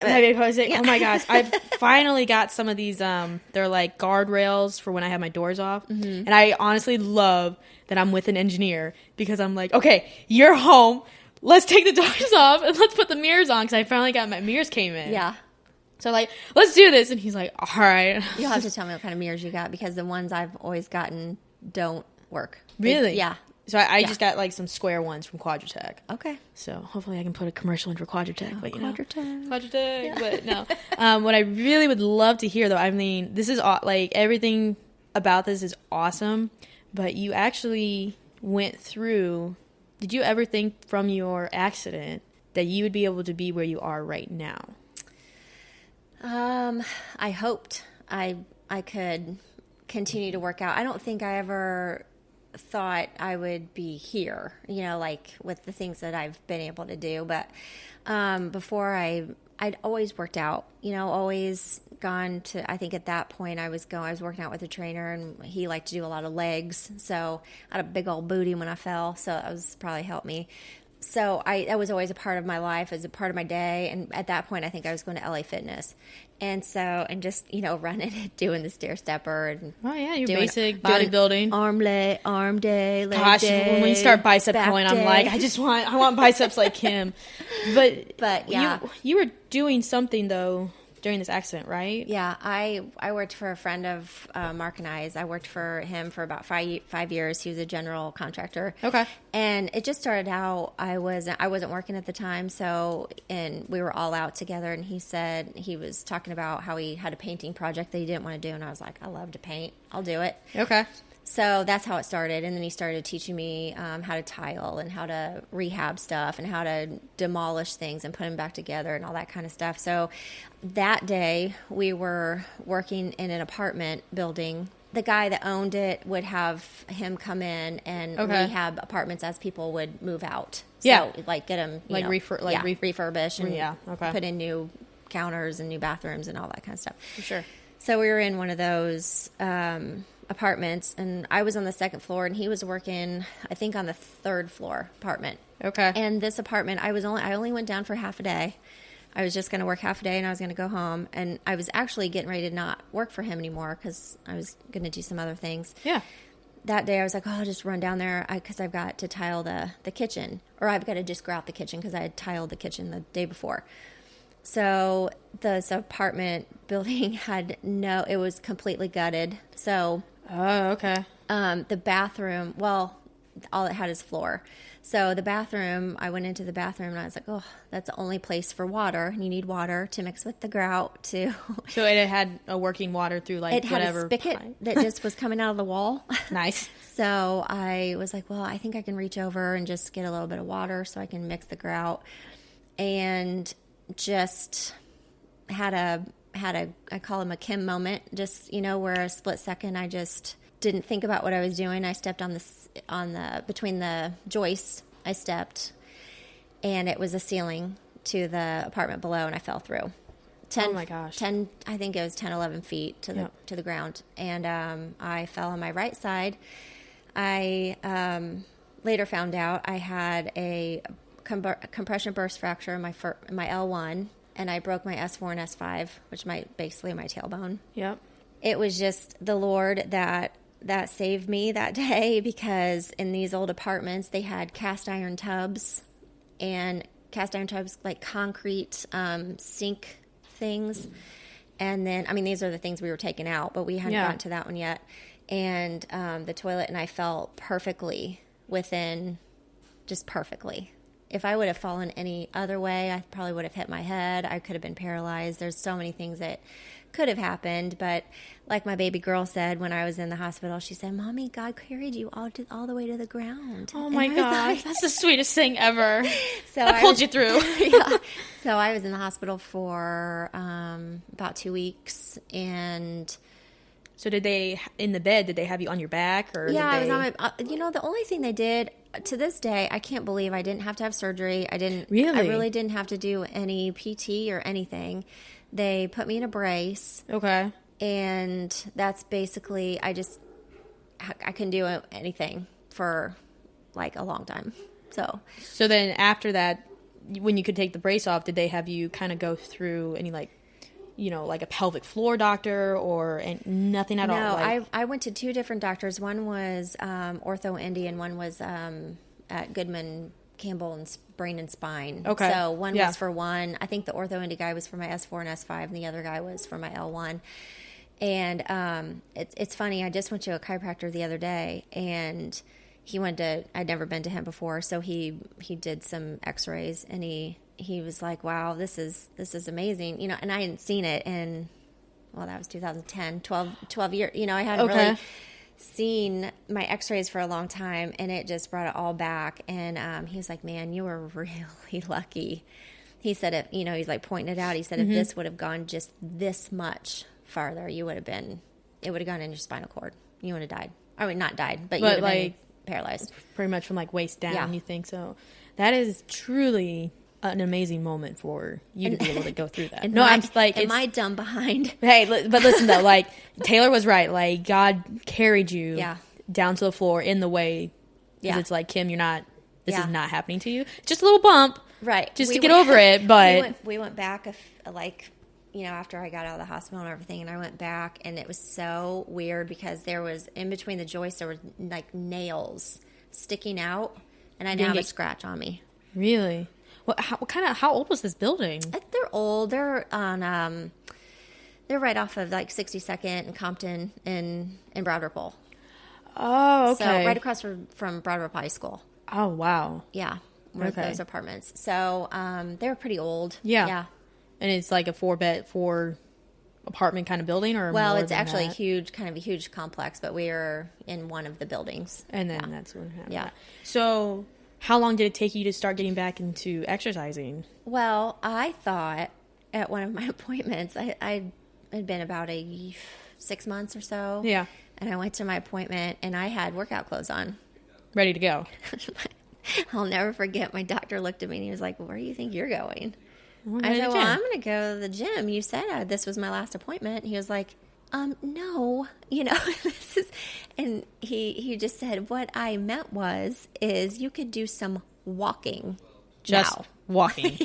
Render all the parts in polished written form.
Heavy posing. Oh my gosh. I've finally got some of these, they're like guardrails for when I have my doors off. Mm-hmm. And I honestly love that I'm with an engineer because I'm like, okay, you're home. Let's take the doors off and let's put the mirrors on because I finally got my mirrors came in. Yeah. So like, let's do this. And he's like, all right. You'll have to tell me what kind of mirrors you got because the ones I've always gotten don't work. Really? Yeah. So I just got like some square ones from Quadratech. Okay. So hopefully I can put a commercial in for Quadratech. But Quadratech. Yeah. But no. What I really would love to hear though, I mean, this is like everything about this is awesome, but you actually went through. Did you ever think from your accident that you would be able to be where you are right now? I hoped I could continue to work out. I don't think I ever thought I would be here, like with the things that I've been able to do. But before I'd always worked out, always gone to, I think at that point I was working out with a trainer and he liked to do a lot of legs. So I had a big old booty when I fell. So that was probably helped me. So that was always a part of my life, as a part of my day. And at that point, I think I was going to LA Fitness. And just, running and doing the stair stepper. And your basic bodybuilding. Arm day, leg Gosh, day. when we start bicep curling, I'm like, day. I want biceps like him. But yeah. You were doing something, though, during this accident, right? Yeah, I worked for a friend of Mark and I's. I worked for him for about 5 years. He was a general contractor. Okay. And it just started out, I wasn't working at the time, and we were all out together, and he said, he was talking about how he had a painting project that he didn't want to do, and I was like, I love to paint. I'll do it. Okay. So that's how it started. And then he started teaching me how to tile and how to rehab stuff and how to demolish things and put them back together and all that kind of stuff. So that day we were working in an apartment building. The guy that owned it would have him come in and rehab apartments as people would move out. Yeah. So like get them, refurbish and put in new counters and new bathrooms and all that kind of stuff. For sure. So we were in one of those apartments, and I was on the second floor, and he was working, I think, on the third floor apartment. Okay. And this apartment, I only went down for half a day. I was just going to work half a day, and I was going to go home. And I was actually getting ready to not work for him anymore because I was going to do some other things. Yeah. That day, I was like, I'll just run down there because I've got to tile the kitchen, or I've got to just grout the kitchen because I had tiled the kitchen the day before. So this apartment building it was completely gutted. So, okay. The bathroom, well, all it had is floor. So the bathroom, I went into the bathroom and I was like, oh, that's the only place for water. And you need water to mix with the grout too. So it had a working water through it had a spigot that just was coming out of the wall. Nice. So I was like, well, I think I can reach over and just get a little bit of water so I can mix the grout. And just had a I call him a Kim moment, just where a split second I just didn't think about what I was doing. I stepped on the between the joists. I stepped, and it was a ceiling to the apartment below, and I fell through. Oh my gosh. 10, I think it was 10, 11 feet to the ground, and I fell on my right side. I later found out I had a compression burst fracture in my L1, and I broke my S4 and S5, which basically my tailbone. Yep. It was just the Lord that saved me that day, because in these old apartments they had cast iron tubs like concrete sink things, and then these are the things we were taking out, but we hadn't gotten to that one yet. And the toilet, and I fell perfectly just perfectly. If I would have fallen any other way, I probably would have hit my head. I could have been paralyzed. There's so many things that could have happened. But like my baby girl said when I was in the hospital, she said, Mommy, God carried you all the way to the ground. Oh, my gosh. That's the sweetest thing ever. So that pulled you through. Yeah. So I was in the hospital for about 2 weeks. And so did they have you on your back? Or yeah, I was on my, the only thing they did, to this day, I can't believe I didn't have to have surgery. I really didn't have to do any PT or anything. They put me in a brace. Okay. And that's basically, I couldn't do anything for like a long time. So then after that, when you could take the brace off, did they have you kind of go through any like, like a pelvic floor doctor or nothing at all? No, I went to 2 different doctors. One was Ortho Indy, and one was at Goodman Campbell and Brain and Spine. Okay. So one was for one. I think the Ortho Indy guy was for my S4 and S5, and the other guy was for my L1. And it's funny. I just went to a chiropractor the other day, and I'd never been to him before, so he did some X-rays, and he was like, "Wow, this is amazing," and I hadn't seen it in, well, that was 2010, 12 years. I hadn't really seen my X-rays for a long time, and it just brought it all back. And he was like, "Man, you were really lucky." He said, he's like pointing it out. He said, if this would have gone just this much farther, it would have gone in your spinal cord. You would have died. I mean, not died, but you would have been paralyzed. Pretty much from like waist down, you think so. That is truly an amazing moment for you to be able to go through that. I'm like, am I dumb behind? Hey, but listen though, like Taylor was right. Like God carried you down to the floor in the way. Yeah. It's like, Kim, this is not happening to you. Just a little bump. Right. Just to get over it. But we went back after I got out of the hospital and everything, and I went back, and it was so weird because there was, in between the joists, there were like nails sticking out, and I didn't have a scratch on me. Really? How old was this building? They're old. They're on, they're right off of like 62nd and Compton in Broad Ripple. Oh, okay. So right across from Broad Ripple High School. Oh, wow. Yeah. Those apartments. So they were pretty old. Yeah. And it's like a 4 apartment kind of building, or well, more it's actually a huge complex, but we are in one of the buildings. And then that's what happened. Yeah. So how long did it take you to start getting back into exercising? Well, I thought at one of my appointments, I had been about 6 months or so. Yeah. And I went to my appointment, and I had workout clothes on. Ready to go. I'll never forget. My doctor looked at me, and he was like, "Where do you think you're going?" I said, "Well, I'm going to go to the gym. You said this was my last appointment." He was like, "No, this is," and he just said, "What I meant is you could do some walking." Just now. Walking.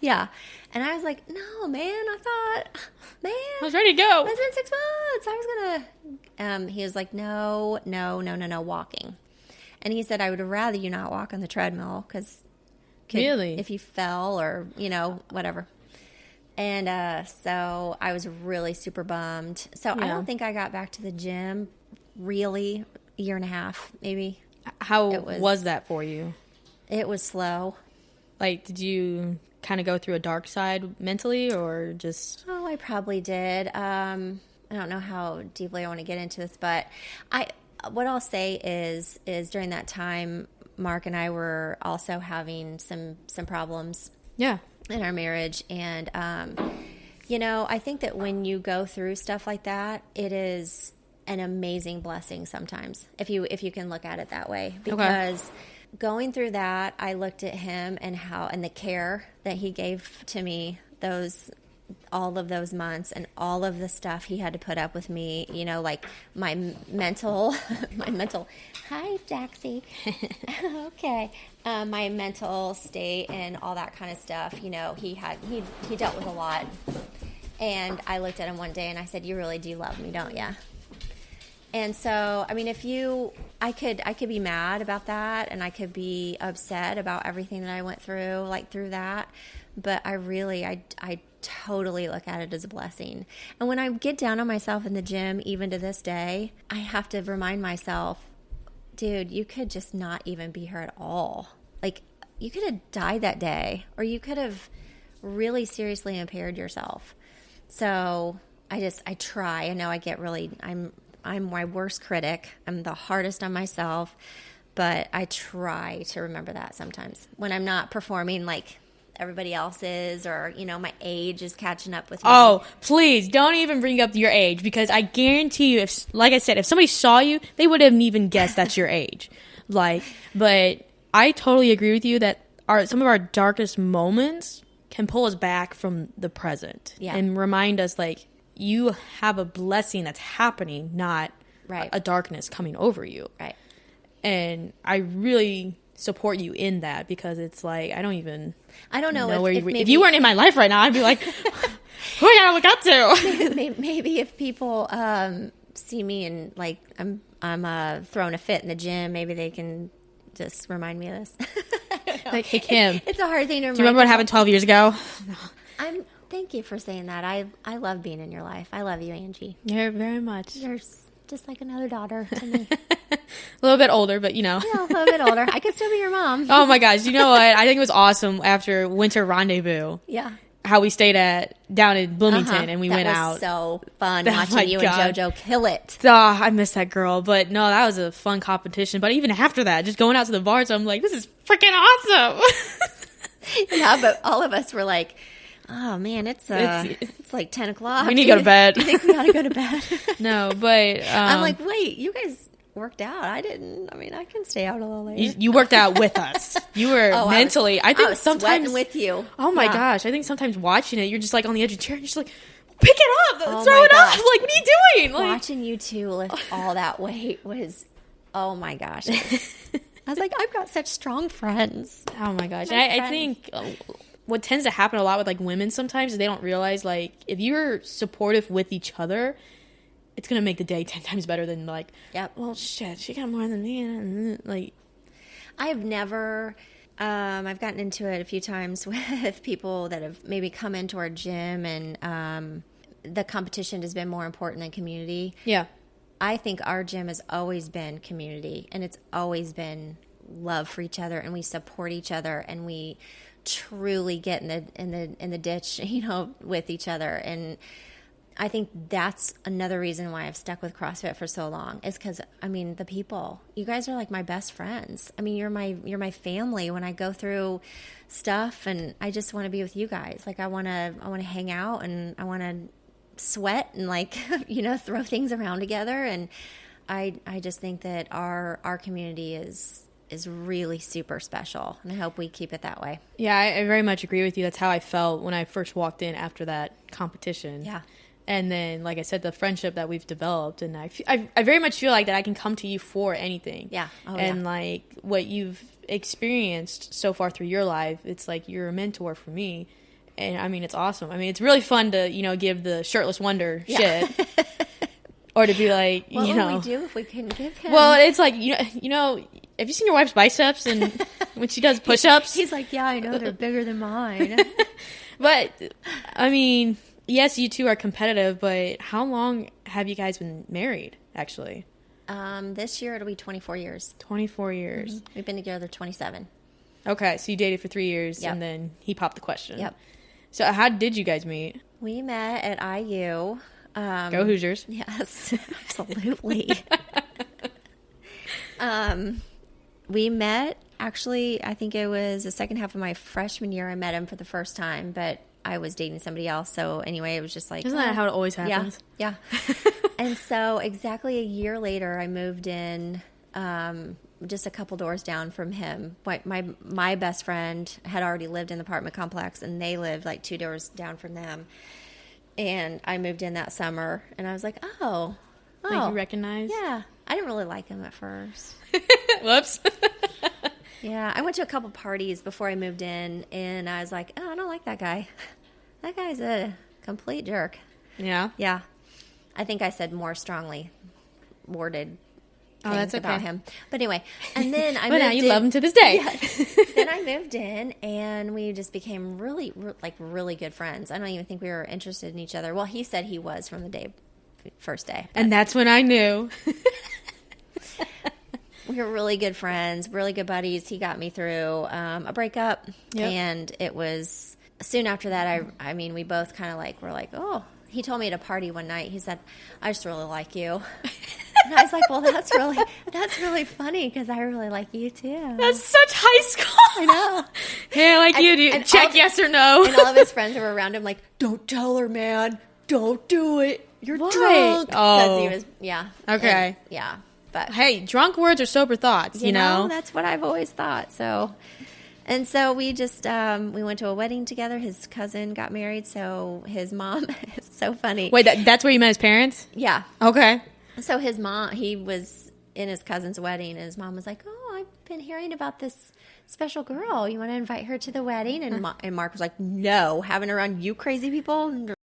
Yeah. And I was like, "No, man, I was ready to go. It's been 6 months. I was going to," he was like, no, walking. And he said, "I would rather you not walk on the treadmill because really, if you fell or, whatever." And so I was really super bummed. So I don't think I got back to the gym really a year and a half, maybe. How was that for you? It was slow. Like, did you kind of go through a dark side mentally, or just... Oh, I probably did. I don't know how deeply I want to get into this, but what I'll say is during that time, Mark and I were also having some problems in our marriage. And, I think that when you go through stuff like that, it is an amazing blessing sometimes, if you can look at it that way. Because going through that, I looked at him and the care that he gave to me all of those months, and all of the stuff he had to put up with me, like my mental, hi, Jaxie. Okay. My mental state and all that kind of stuff, he dealt with a lot. And I looked at him one day and I said, "You really do love me, don't you?" And so, I mean, I could be mad about that, and I could be upset about everything that I went through, through that. But I totally look at it as a blessing. And when I get down on myself in the gym, even to this day, I have to remind myself, dude, you could just not even be here at all. Like, you could have died that day, or you could have really seriously impaired yourself. So I try. I know I'm my worst critic. I'm the hardest on myself, but I try to remember that sometimes when I'm not performing like everybody else is, or, my age is catching up with me. Oh, please don't even bring up your age, because I guarantee you, if somebody saw you, they wouldn't even guess that's your age. But I totally agree with you that some of our darkest moments can pull us back from the present and remind us, you have a blessing that's happening, not a darkness coming over you. Right. And I really support you in that, because it's like I don't know if, where if you weren't in my life right now, I'd be like, who I gotta look up to? maybe if people see me and like I'm throwing a fit in the gym, maybe they can just remind me of this. Like, hey Kim, it's a hard thing to remember. Do you remember what happened 12 years ago? Thank you for saying that. I love being in your life. I love you, Angie. Yeah, very much. You're just like another daughter to me. A little bit older, but Yeah, a little bit older. I could still be your mom. Oh my gosh, you know what? I think it was awesome after Winter Rendezvous. Yeah. How we stayed down in Bloomington and we went out. So fun watching you and JoJo kill it. Oh, I miss that girl. But no, that was a fun competition. But even after that, just going out to the bars, I'm like, this is freaking awesome. Yeah, but all of us were like, oh man, it's like 10 o'clock. We need to go to bed. You think we ought to go to bed? No, but I'm like, wait, you guys worked out. I didn't. I mean, I can stay out a little later. You worked out with us. You were mentally. I think sometimes sweating with you. Oh my gosh! I think sometimes watching it, you're just like on the edge of the chair, and you're just like, pick it up, throw it up. Like, what are you doing? Like, watching you two lift all that weight was, oh my gosh. I was like, I've got such strong friends. Oh my gosh! I think what tends to happen a lot with like women sometimes is they don't realize, like, if you're supportive with each other, it's gonna make the day 10 times better than like, yep. Well, shit, she got more than me. Like, I've never. I've gotten into it a few times with people that have maybe come into our gym, and the competition has been more important than community. Yeah. I think our gym has always been community, and it's always been love for each other, and we support each other, and we truly get in the ditch, with each other. And I think that's another reason why I've stuck with CrossFit for so long, is because, I mean, the people, you guys are like my best friends. I mean, you're my family when I go through stuff, and I just want to be with you guys. Like, I want to hang out, and I want to sweat and like, throw things around together. And I just think that our community is really super special, and I hope we keep it that way. Yeah, I very much agree with you. That's how I felt when I first walked in after that competition. Yeah. And then, like I said, the friendship that we've developed, and I very much feel like that I can come to you for anything. Yeah. And like what you've experienced so far through your life, it's like you're a mentor for me. And I mean, it's awesome. I mean, it's really fun to, give the shirtless wonder shit. Or to be like, what would we do if we couldn't give him? Well, it's like, have you seen your wife's biceps and when she does push-ups? He's like, yeah, I know, they're bigger than mine. But, I mean, yes, you two are competitive, but how long have you guys been married, actually? This year it'll be 24 years. 24 years. Mm-hmm. We've been together 27. Okay, so you dated for 3 years, Yep. and then he popped the question. Yep. So how did you guys meet? We met at IU. Go Hoosiers. Yes, absolutely. We met, actually, I think it was the second half of my freshman year. I met him for the first time, but I was dating somebody else. So anyway, it was just like... Isn't that how it always happens? Yeah. And so exactly a year later, I moved in just a couple doors down from him. My best friend had already lived in the apartment complex, and they lived like 2 doors down from them. And I moved in that summer, and I was like, oh. Like, you recognize? Yeah. I didn't really like him at first. Whoops. Yeah. I went to a couple parties before I moved in, and I was like, oh, I don't like that guy. That guy's a complete jerk. Yeah? Yeah. I think I said more strongly worded things about him. But anyway, and then I moved in. But now you love him to this day. Yes. Then I moved in, and we just became really good friends. I don't even think we were interested in each other. Well, he said he was from the first day. And that's when I knew. We were really good friends, really good buddies. He got me through a breakup, and it was soon after that. I mean, we both kind of were like, oh. He told me at a party one night. He said, "I just really like you." And I was like, "Well, that's really funny because I really like you too." That's such high school. I know. Hey, I like you. Dude. Check yes or no. And all of his friends that were around him, like, "Don't tell her, man. Don't do it. You're drunk." Oh, he was, yeah. Okay. And, yeah, but hey, drunk words are sober thoughts. You know, that's what I've always thought. So. And so we just, we went to a wedding together. His cousin got married, so his mom, it's so funny. Wait, that's where you met his parents? Yeah. Okay. So his mom, he was in his cousin's wedding, and his mom was like, oh, I've been hearing about this special girl. You want to invite her to the wedding? And Mark was like, no, having her around you crazy people.